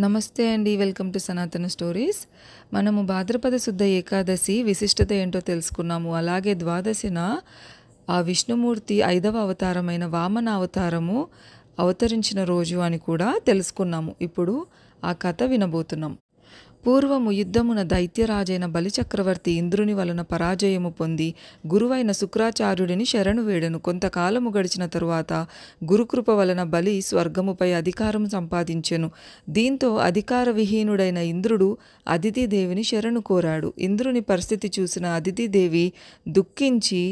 నమస్తే అండి. Welcome to సనాతన స్టోరీస్. మనము భాద్రపద శుద్ధ ఏకాదశి విశిష్టత ఏంటో తెలుసుకున్నాము. అలాగే ద్వాదశిన ఆ విష్ణుమూర్తి 5వ అవతారమైన వామన అవతారము అవతరించిన రోజు అని కూడా తెలుసుకున్నాము. ఇప్పుడు ఆ కథ వినబోతున్నాం. పూర్వము యుద్ధమున దైత్యరాజైన బలిచక్రవర్తి ఇంద్రుని వలన పరాజయము పొంది గురువైన శుక్రాచార్యుడిని శరణు వేడెను. కొంతకాలము గడిచిన తరువాత గురుకృప వలన బలి స్వర్గముపై అధికారం సంపాదించెను. దీంతో అధికార విహీనుడైన ఇంద్రుడు అదితిదేవిని శరణు కోరాడు. ఇంద్రుని పరిస్థితి చూసిన అదితిదేవి దుఃఖించి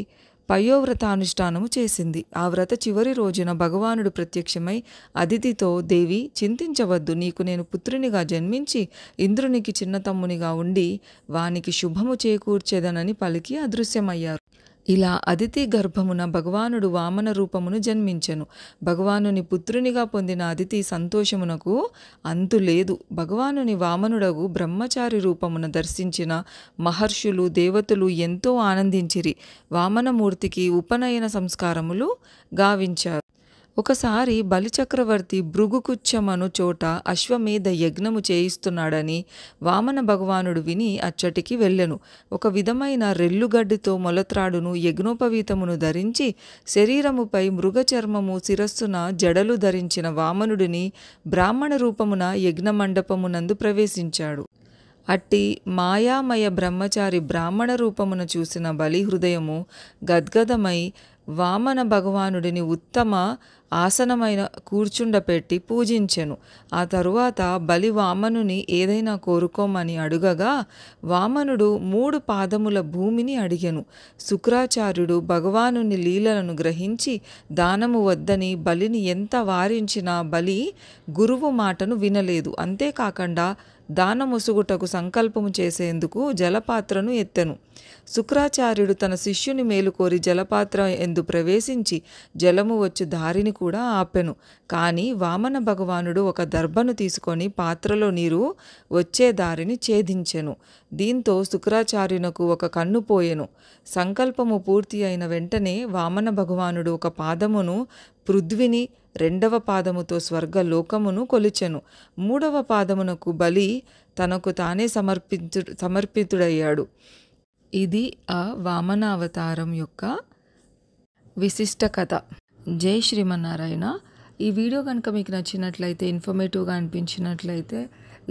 పయోవ్రతానుష్ఠానము చేసింది. ఆ వ్రత చివరి రోజున భగవానుడు ప్రత్యక్షమై అదితితో, దేవి చింతించవద్దు, నీకు నేను పుత్రునిగా జన్మించి ఇంద్రునికి చిన్న తమ్మునిగా ఉండి వానికి శుభము చేకూర్చెదనని పలికి అదృశ్యమయ్యారు. ఇలా అదితి గర్భమున భగవానుడు వామన రూపమును జన్మించెను. భగవానుని పుత్రునిగా పొందిన అదితి సంతోషమునకు అంతులేదు. భగవానుని వామనుడగు బ్రహ్మచారి రూపమున దర్శించిన మహర్షులు దేవతలు ఎంతో ఆనందించిరి. వామనమూర్తికి ఉపనయన సంస్కారములు గావించారు. ఒకసారి బలిచక్రవర్తి భృగుకుచ్చమను చోట అశ్వమేధ యజ్ఞము చేయిస్తున్నాడని వామన భగవానుడు విని అచ్చటికి వెళ్ళెను. ఒక విధమైన రెల్లుగడ్డితో మొలత్రాడును యజ్ఞోపవీతమును ధరించి శరీరముపై మృగచర్మము శిరస్సున జడలు ధరించిన వామనుడిని బ్రాహ్మణ రూపమున యజ్ఞమండపమునందు ప్రవేశించాడు. అట్టి మాయామయ బ్రహ్మచారి బ్రాహ్మణ రూపమున చూసిన బలి హృదయము గద్గదమై వామన భగవానుడిని ఉత్తమ ఆసనమైన కూర్చుండపెట్టి పూజించెను. ఆ తరువాత బలి వామనుని ఏదైనా కోరుకోమని అడుగగా వామనుడు 3 పాదముల భూమిని అడిగెను. శుక్రాచార్యుడు భగవానుని లీలలను గ్రహించి దానము వద్దని బలిని ఎంత వారించినా బలి గురువు మాటను వినలేదు. అంతేకాకుండా దానముసుగుటకు సంకల్పము చేసేందుకు జలపాత్రను ఎత్తెను. శుక్రాచార్యుడు తన శిష్యుని మేలుకోరి జలపాత్ర ఎందు ప్రవేశించి జలము వచ్చు దారిని కూడా ఆపెను. కానీ వామన భగవానుడు ఒక దర్భను తీసుకొని పాత్రలో నీరు వచ్చే దారిని ఛేదించెను. దీంతో శుక్రాచార్యునకు ఒక కన్ను పోయెను. సంకల్పము పూర్తి అయిన వెంటనే వామన భగవానుడు ఒక పాదమును పృథ్విని, 2వ పాదముతో స్వర్గలోకమును కొలిచెను. 3వ పాదమునకు బలి తనకు తానే సమర్పితుడయ్యాడు. ఇది ఆ వామన అవతారం యొక్క విశిష్ట కథ. జై శ్రీమన్నారాయణ. ఈ వీడియో కనుక మీకు నచ్చినట్లయితే, ఇన్ఫర్మేటివ్గా అనిపించినట్లయితే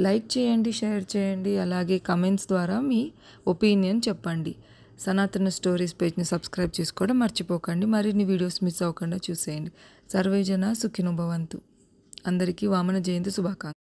లైక్ చేయండి, షేర్ చేయండి. అలాగే కమెంట్స్ ద్వారా మీ ఒపీనియన్ చెప్పండి. సనాతన స్టోరీస్ పేజ్ని సబ్స్క్రైబ్ చేసుకోవడం మర్చిపోకండి. మరిన్ని వీడియోస్ మిస్ అవ్వకుండా చూసేయండి. సర్వేజన సుఖినో భవంతు. అందరికీ వామన జయంతి శుభాకాంక్షలు.